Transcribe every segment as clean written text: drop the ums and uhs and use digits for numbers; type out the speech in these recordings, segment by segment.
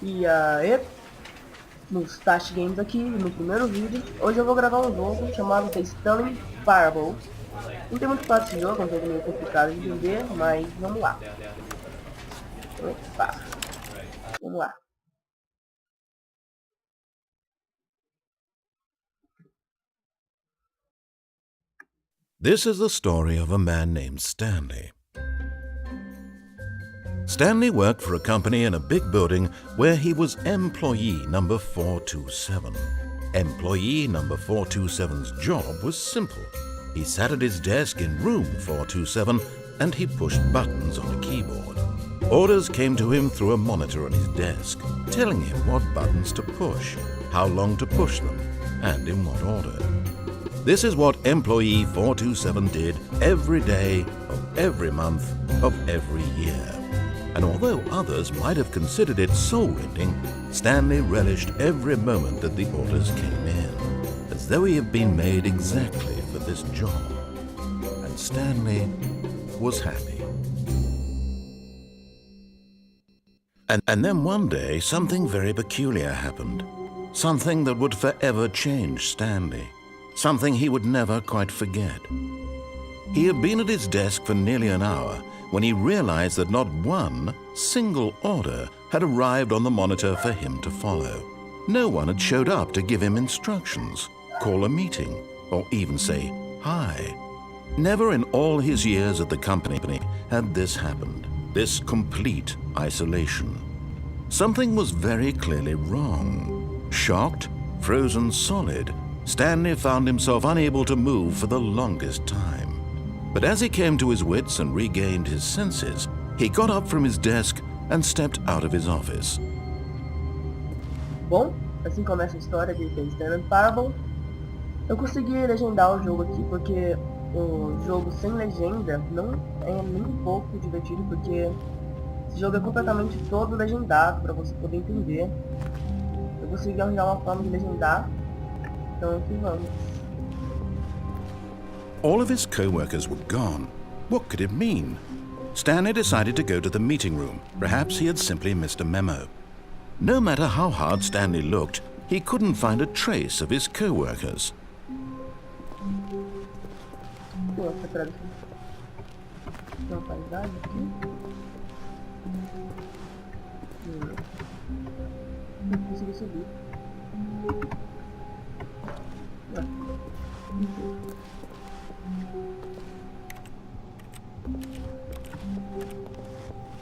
E aí, Mustache Games aqui no primeiro vídeo. Hoje eu vou gravar um jogo chamado The Stanley Parable. Não tem muito fácil esse jogo, é um jogo meio complicado de entender, mas vamos lá. Opa, vamos lá. This is the story of a man named Stanley. Stanley worked for a company in a big building where he was employee number 427. Employee number 427's job was simple. He sat at his desk in room 427 and he pushed buttons on a keyboard. Orders came to him through a monitor on his desk, telling him what buttons to push, how long to push them, and in what order. This is what employee 427 did every day of every month of every year. And although others might have considered it soul-rending, Stanley relished every moment that the orders came in, as though he had been made exactly for this job. And Stanley was happy. And then one day, something very peculiar happened. Something that would forever change Stanley. Something he would never quite forget. He had been at his desk for nearly an hour when he realized that not one single order had arrived on the monitor for him to follow. No one had showed up to give him instructions, call a meeting, or even say hi. Never in all his years at the company had this happened, this complete isolation. Something was very clearly wrong. Shocked, frozen solid, Stanley found himself unable to move for the longest time. But as he came to his wits and regained his senses, he got up from his desk and stepped out of his office. Bom, assim começa a história de The Stanley Parable. Eu consegui legendar o jogo aqui porque o jogo sem legenda não é nem um pouco divertido, porque esse jogo é completamente todo legendado para você poder entender. Eu consegui arranjar uma forma de legendar, então aqui vamos. All of his co-workers were gone. What could it mean? Stanley decided to go to the meeting room. Perhaps he had simply missed a memo. No matter how hard Stanley looked, he couldn't find a trace of his co-workers.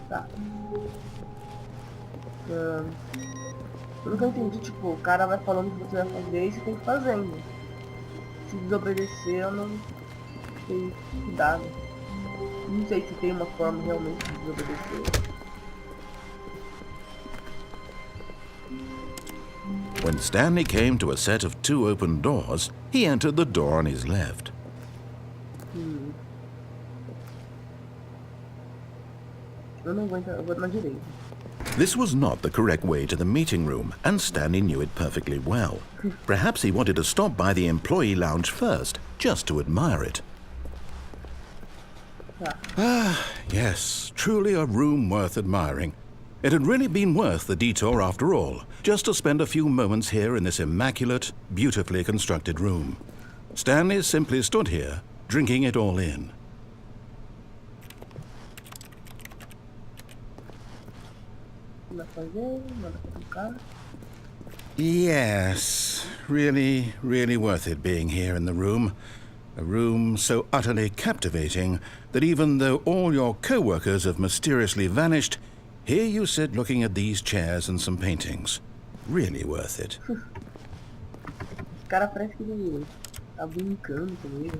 Tá. Pelo que eu entendi, tipo, o cara vai falando o que você vai fazer e você tem que ir fazendo. Se desobedecer, eu não sei cuidado. Não sei se tem uma forma realmente de desobedecer. When Stanley came to a set of 2 open doors, he entered the door on his left. Eu não vou entrar, eu vou na direita. This was not the correct way to the meeting room, and Stanley knew it perfectly well. Perhaps he wanted to stop by the employee lounge first, just to admire it. Yes, truly a room worth admiring. It had really been worth the detour after all, just to spend a few moments here in this immaculate, beautifully constructed room. Stanley simply stood here, drinking it all in. Yes, really, really worth it being here in the room. A room so utterly captivating that even though all your co-workers have mysteriously vanished, here you sit looking at these chairs and some paintings. Really worth it. Cara, parece que ele tá brincando comigo.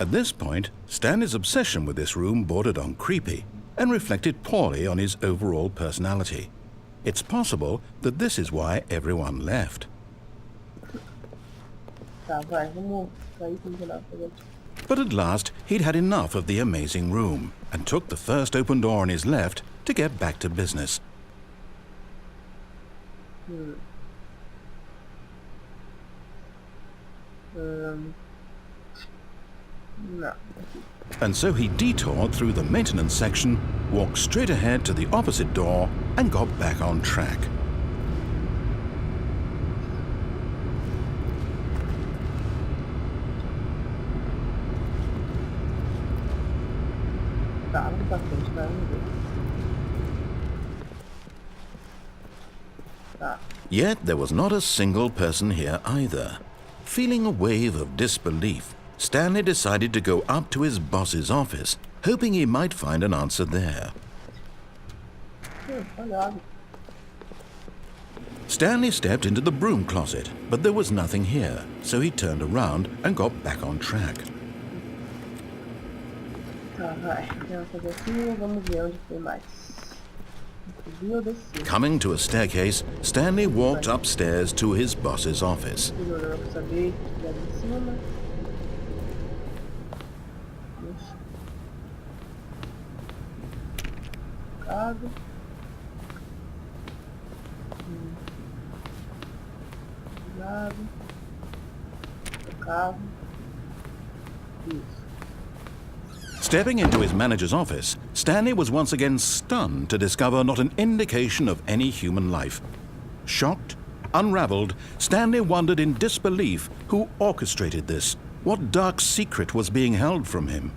At this point, Stanley's obsession with this room bordered on creepy and reflected poorly on his overall personality. It's possible that this is why everyone left. Tá, vai, vamos sair com o But at last, he'd had enough of the amazing room and took the first open door on his left to get back to business. Não. And so he detoured through the maintenance section, walked straight ahead to the opposite door, and got back on track. Tá, vamos pra frente, vai, vamos ver. Tá. Yet there was not a single person here either. Feeling a wave of disbelief, Stanley decided to go up to his boss's office, hoping he might find an answer there. Olhado. Stanley stepped into the broom closet, but there was nothing here, so he turned around and got back on track. Tá, vai. Vamos fazer assim, vamos ver onde tem mais. Subir ou descer? Coming to a staircase, Stanley walked upstairs to his boss's office. Melhorando pra saber que tiver em cima. Ixi. Cago. Lado. Tocado. Isso. Stepping into his manager's office, Stanley was once again stunned to discover not an indication of any human life. Shocked, unraveled, Stanley wondered in disbelief who orchestrated this, what dark secret was being held from him.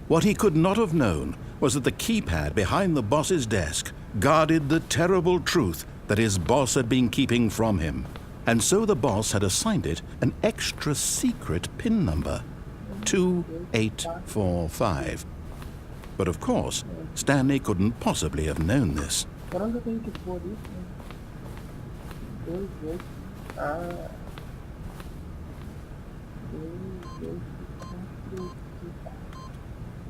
What he could not have known was that the keypad behind the boss's desk guarded the terrible truth that his boss had been keeping from him. And so the boss had assigned it an extra secret PIN number, 2845. But of course, Stanley couldn't possibly have known this. Por onde eu tenho que pôr isso? 2, 8. Ah. 2, 8, 4,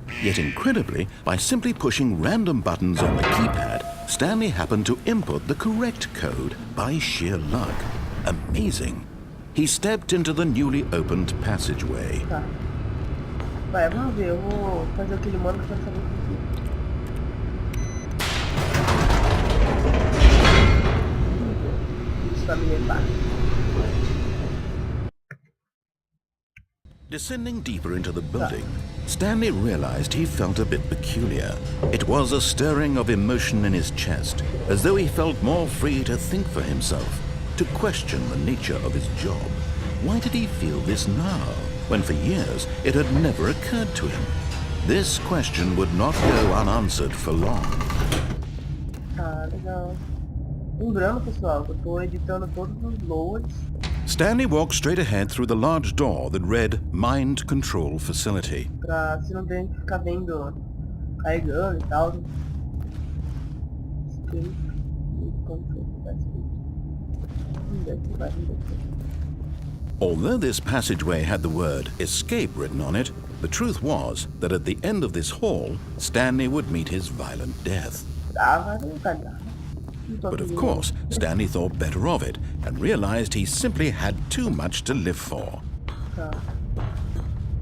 5. Yet incredibly, by simply pushing random buttons on the keypad, Stanley happened to input the correct code by sheer luck. Amazing. He stepped into the newly opened passageway. Tá. Vai, vamos ver. Eu vou fazer o que ele manda pra saber o que isso tá me levando. Descending deeper into the building, Stanley realized he felt a bit peculiar. It was a stirring of emotion in his chest, as though he felt more free to think for himself, to question the nature of his job. Why did he feel this now, when for years it had never occurred to him? This question would not go unanswered for long. Tá, legal. Lembrando, pessoal, que eu tô editando todos os loads. Stanley walked straight ahead through the large door that read Mind Control Facility. Pra se não tem que ficar vendo, carregando e tal. Escape. Although this passageway had the word escape written on it, the truth was that at the end of this hall, Stanley would meet his violent death. But of course, Stanley thought better of it and realized he simply had too much to live for. Tá.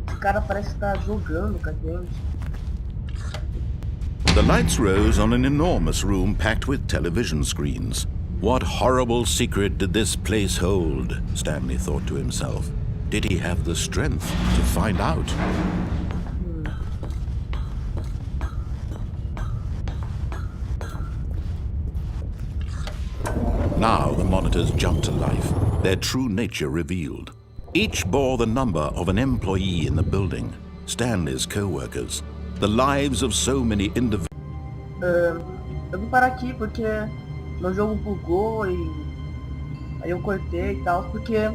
Esse cara parece estar jogando com a gente. The lights rose on an enormous room packed with television screens. What horrible secret did this place hold? Stanley thought to himself. Did he have the strength to find out? Now the monitors jumped to life, their true nature revealed. Each bore the number of an employee in the building, Stanley's co-workers, the lives of so many individuals. Eu vim parar aqui porque meu jogo bugou e aí eu cortei e tal, porque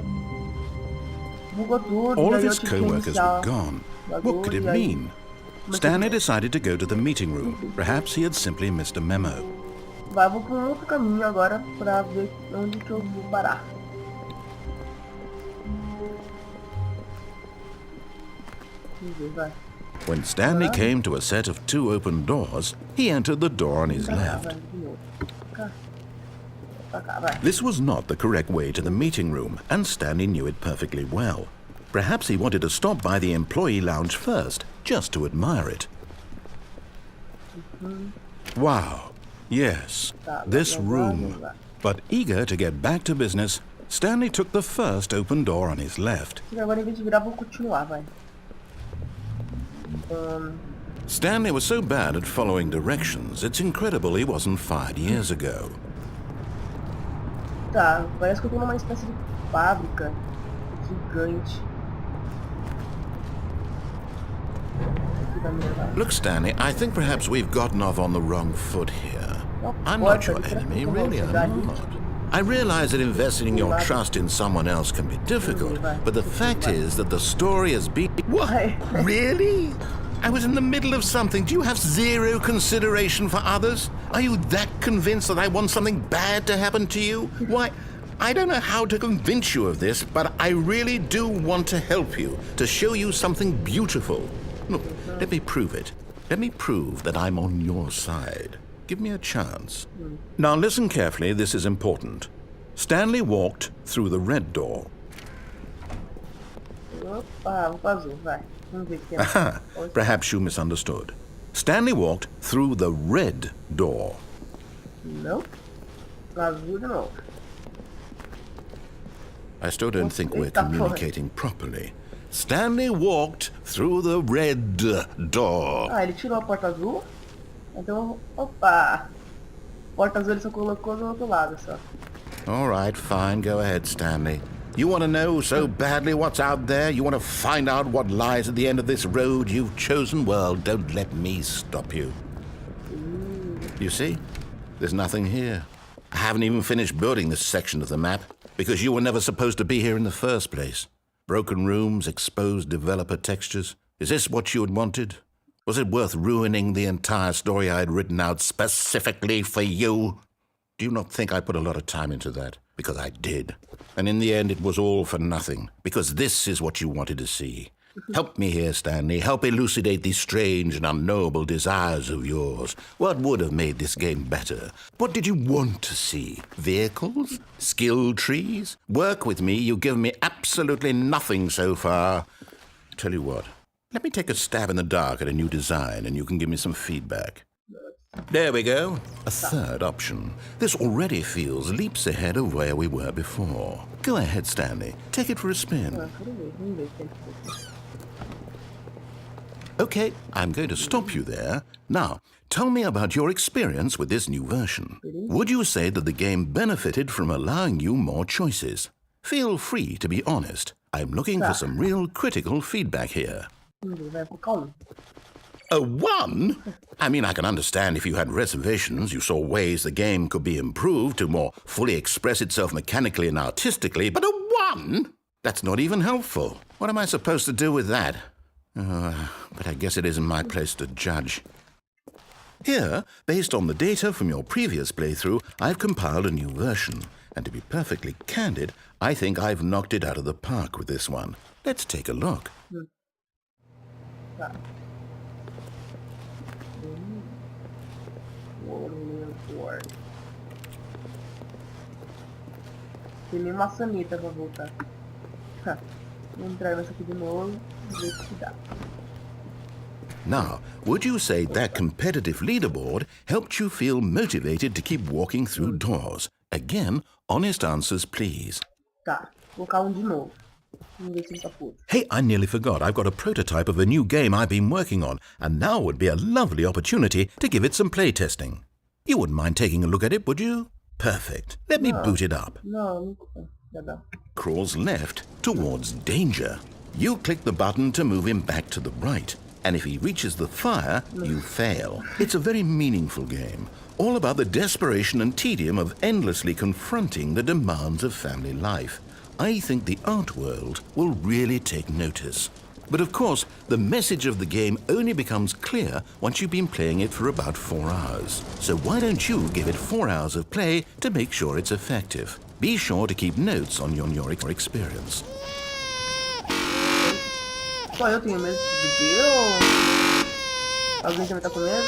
bugou tudo. All E of aí eu his tive que co-workers were iniciar gone. o What could it bagulho, e aí mean? Stanley decided to go to the meeting room. Perhaps he had simply missed a memo. Vai, vou por um outro caminho agora pra ver onde que eu vou parar. Vamos ver, vai. When Stanley came to a set of two open doors, he entered the door on his Pra cá, left. vai, de novo. Pra cá, vai. This was not the correct way to the meeting room, and Stanley knew it perfectly well. Perhaps he wanted to stop by the employee lounge first, just to admire it. Wow. Yes, this room. But eager to get back to business, Stanley took the first open door on his left. E agora, em vez de virar, vou continuar, vai. Stanley was so bad at following directions, it's incredible he wasn't fired years ago. Tá, parece que eu tô numa espécie de fábrica gigante. Look, Stanley, I think perhaps we've gotten off on the wrong foot here. I'm not your enemy, really, I'm not. I realize that investing your trust in someone else can be difficult, but the fact is that the story has been... What? Really? I was in the middle of something. Do you have zero consideration for others? Are you that convinced that I want something bad to happen to you? Why, I don't know how to convince you of this, but I really do want to help you, to show you something beautiful. Look, let me prove it. Let me prove that I'm on your side. Give me a chance. Now listen carefully, this is important. Stanley walked through the red door. Aha, perhaps you misunderstood. Stanley walked through the red door. Nope. Azul de novo. I still don't think we're communicating properly. Stanley walked through the red door. Ah, ele tirou a porta azul. Então, opa. Porta azul ele só colocou do outro lado, só. All right, fine. Go ahead, Stanley. You want to know so badly what's out there? You want to find out what lies at the end of this road you've chosen? Well, don't let me stop you. You see? There's nothing here. I haven't even finished building this section of the map because you were never supposed to be here in the first place. Broken rooms, exposed developer textures. Is this what you had wanted? Was it worth ruining the entire story I had written out specifically for you? Do you not think I put a lot of time into that? Because I did. And in the end, it was all for nothing. Because this is what you wanted to see. Help me here, Stanley. Help elucidate these strange and unknowable desires of yours. What would have made this game better? What did you want to see? Vehicles? Skill trees? Work with me. You've given me absolutely nothing so far. Tell you what. Let me take a stab in the dark at a new design, and you can give me some feedback. There we go. A third option. This already feels leaps ahead of where we were before. Go ahead, Stanley. Take it for a spin. Okay, I'm going to stop you there. Now, tell me about your experience with this new version. Would you say that the game benefited from allowing you more choices? Feel free to be honest. I'm looking for some real critical feedback here. A 1? I mean, I can understand if you had reservations, you saw ways the game could be improved to more fully express itself mechanically and artistically, but a 1? That's not even helpful. What am I supposed to do with that? But I guess it isn't my place to judge. Here, based on the data from your previous playthrough, I've compiled a new version. And to be perfectly candid, I think I've knocked it out of the park with this one. Let's take a look. Tem minha maçaneta pra voltar. Vou entrar nessa aqui de novo e ver o que dá. Now, would you say that competitive leaderboard helped you feel motivated to keep walking through doors? Again, honest answers, please. Tá, vou colocar de novo. Vamos ver se tá puro. Hey, I nearly forgot. I've got a prototype of a new game I've been working on, and now would be a lovely opportunity to give it some playtesting. You wouldn't mind taking a look at it, would you? Perfect. Let me boot it up. No, não. Crawls left towards danger. You click the button to move him back to the right. And if he reaches the fire, you fail. It's a very meaningful game, all about the desperation and tedium of endlessly confronting the demands of family life. I think the art world will really take notice. But of course, the message of the game only becomes clear once you've been playing it for about 4 hours. So why don't you give it 4 hours of play to make sure it's effective? Be sure to keep notes on your experience. Só eu tenho medo de bebê ou alguém também tá com medo?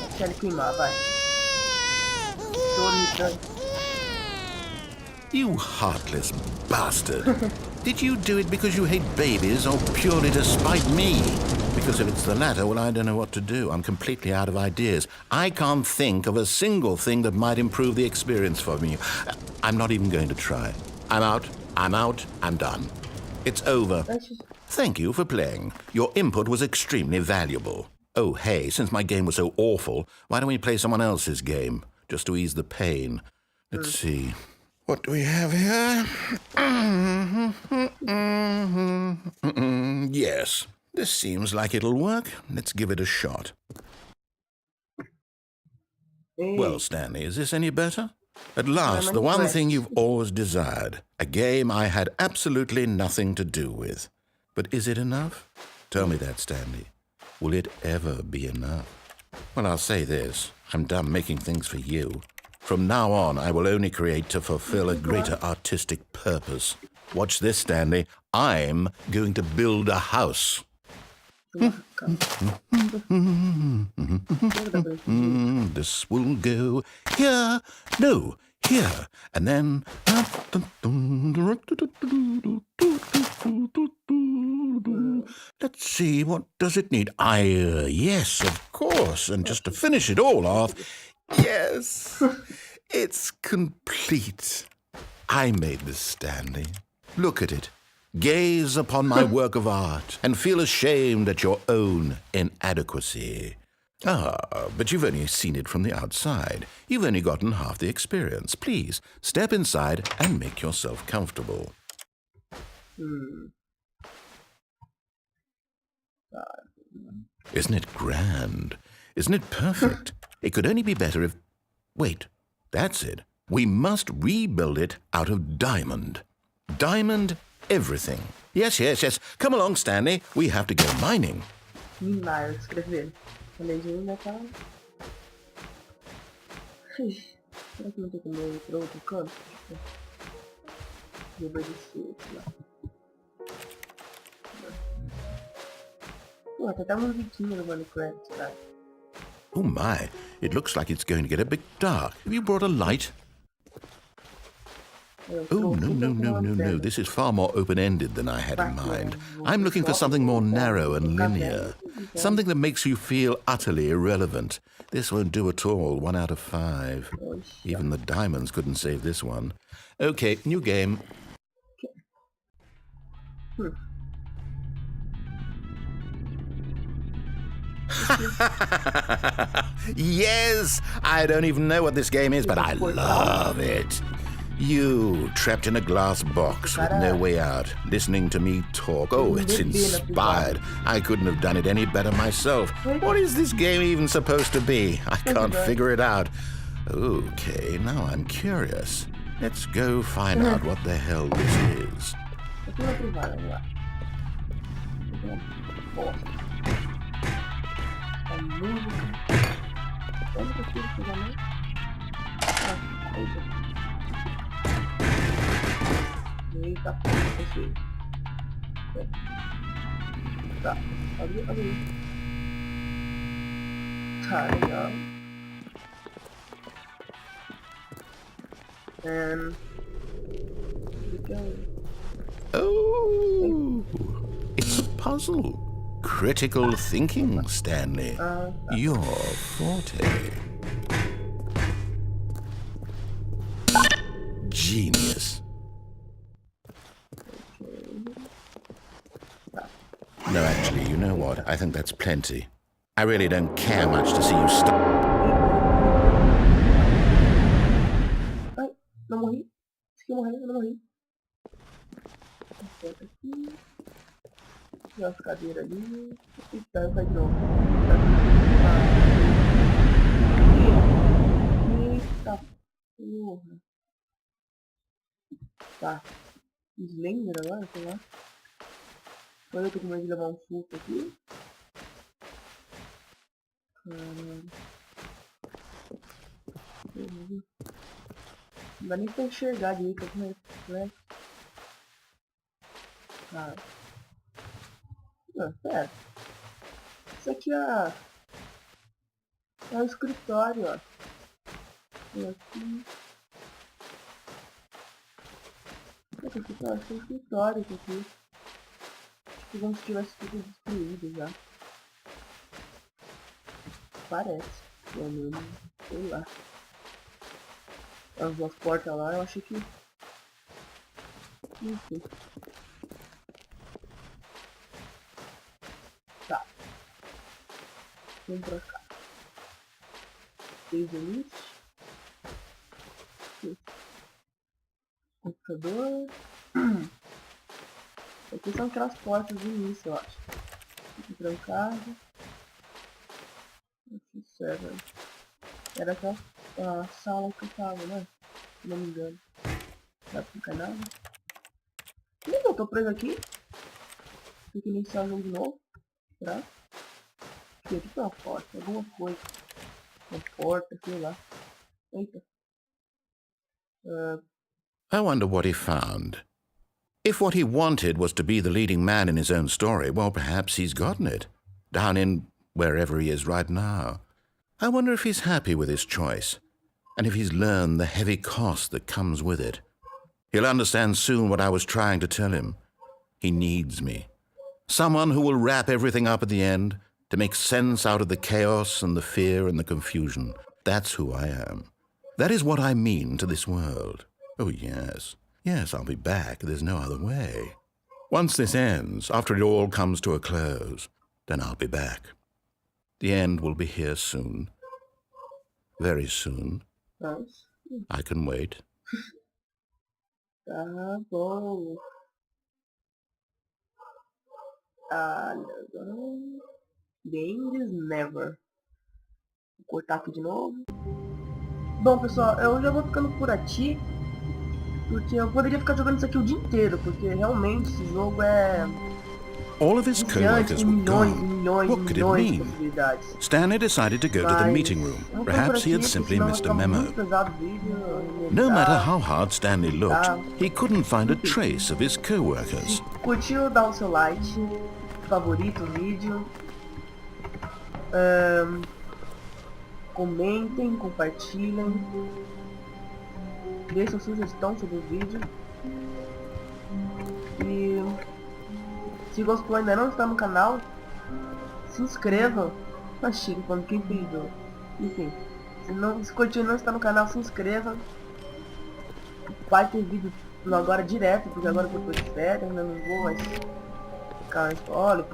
Deixa ele queimar, vai. Tô limitando. You heartless bastard. Did you do it because you hate babies or purely to spite me? Because if it's the latter, well, I don't know what to do. I'm completely out of ideas. I can't think of a single thing that might improve the experience for me. I'm not even going to try. I'm out. I'm done. It's over. Thank you for playing. Your input was extremely valuable. Oh, hey, since my game was so awful, why don't we play someone else's game, just to ease the pain? Let's see. What do we have here? Yes, this seems like it'll work. Let's give it a shot. Well, Stanley, is this any better? At last, the one thing you've always desired. A game I had absolutely nothing to do with. But is it enough? Tell me that, Stanley. Will it ever be enough? Well, I'll say this. I'm done making things for you. From now on, I will only create to fulfill a greater artistic purpose. Watch this, Stanley. I'm going to build a house. This will go here, no, here, and then... Let's see, what does it need? Yes, of course, and just to finish it all off, yes, it's complete. I made this, Stanley. Look at it. Gaze upon my work of art and feel ashamed at your own inadequacy. Ah, but you've only seen it from the outside. You've only gotten half the experience. Please, step inside and make yourself comfortable. Isn't it grand? Isn't it perfect? It could only be better if... Wait, that's it. We must rebuild it out of diamond. Diamond everything. Yes, yes, yes. Come along, Stanley. We have to go mining. Minar, escrever. A legenda tá... Será que não tem como ir para outro canto? Eu vou descer lá. Pô, até tá um biquinho no Minecraft, cara. Oh my, it looks like it's going to get a bit dark. Have you brought a light? Oh, no. This is far more open-ended than I had in mind. I'm looking for something more narrow and linear. Something that makes you feel utterly irrelevant. This won't do at all. 1 out of 5. Even the diamonds couldn't save this one. Okay, new game. Yes! I don't even know what this game is, but I love it. You, trapped in a glass box with no way out, listening to me talk. Oh, it's inspired. I couldn't have done it any better myself. What is this game even supposed to be? I can't figure it out. Okay, now I'm curious. Let's go find out what the hell this is. Eita, fechei. Tá, abre aí. Tá, legal. Oh, it's a puzzle. Critical thinking, Stanley. Your forte. Genius. No, actually, you know what? I think that's plenty. I really don't care much to see you stop. Ai, não morri. Se eu morrer, eu não morri. Aperta aqui. Tem umas cadeiras ali. Eita, vai de novo. Eita, porra. Tá. Slender agora, sei lá. Agora eu tô com medo de levar um susto aqui. Caralho. Não dá nem pra enxergar direito como é que é. Cara. Não, pera. Isso aqui é o escritório, ó. E aqui. Acho que é o escritório aqui. Como se tivesse tudo destruído já. Parece. Pelo menos, sei lá. As duas portas lá, eu achei que... Enfim. Vamos pra cá. Save início. Computador. Aqui são aquelas portas do início, eu acho. Aqui trancado. Aqui serve. Era aquela a sala que eu tava, né? Se não me engano. Não dá pra ficar nada. Ih, eu tô preso aqui. Tem que iniciar o jogo de novo. Será? Aqui tem uma porta, alguma coisa. Uma porta, sei lá. Eita. I wonder what he found. If what he wanted was to be the leading man in his own story, well, perhaps he's gotten it. Down in wherever he is right now. I wonder if he's happy with his choice, and if he's learned the heavy cost that comes with it. He'll understand soon what I was trying to tell him. He needs me. Someone who will wrap everything up at the end, to make sense out of the chaos and the fear and the confusion. That's who I am. That is what I mean to this world. Oh, yes. Yes, I'll be back. There's no other way. Once this ends, after it all comes to a close, then I'll be back. The end will be here soon. Very soon. Nice. I can wait. Tá bom. Games never. Vou cortar aqui de novo. Bom, pessoal, eu já vou ficando por aqui. Porque eu poderia ficar jogando isso aqui o dia inteiro. Porque realmente esse jogo é... All of his co-workers were gone. What could it mean? Stanley decided to go to the meeting room. Perhaps he had simply missed a memo. No matter how hard Stanley looked, he couldn't find a trace of his co-workers. Curtiu, dá o seu like, favorita o vídeo, comentem, compartilhem, deixem sugestão sobre o vídeo e se gostou e ainda não está no canal, se inscreva. Achei quando quem pediu. Enfim, se curtiu e não está no canal, se inscreva. Vai ter vídeo agora direto, porque agora que eu tô de férias, ainda não vou mais ficar na escola,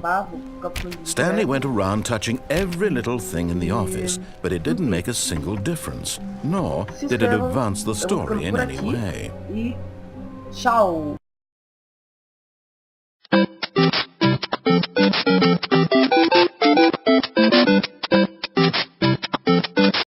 Stanley went around touching every little thing in the office, but it didn't make a single difference, nor did it advance the story in any way. E tchau!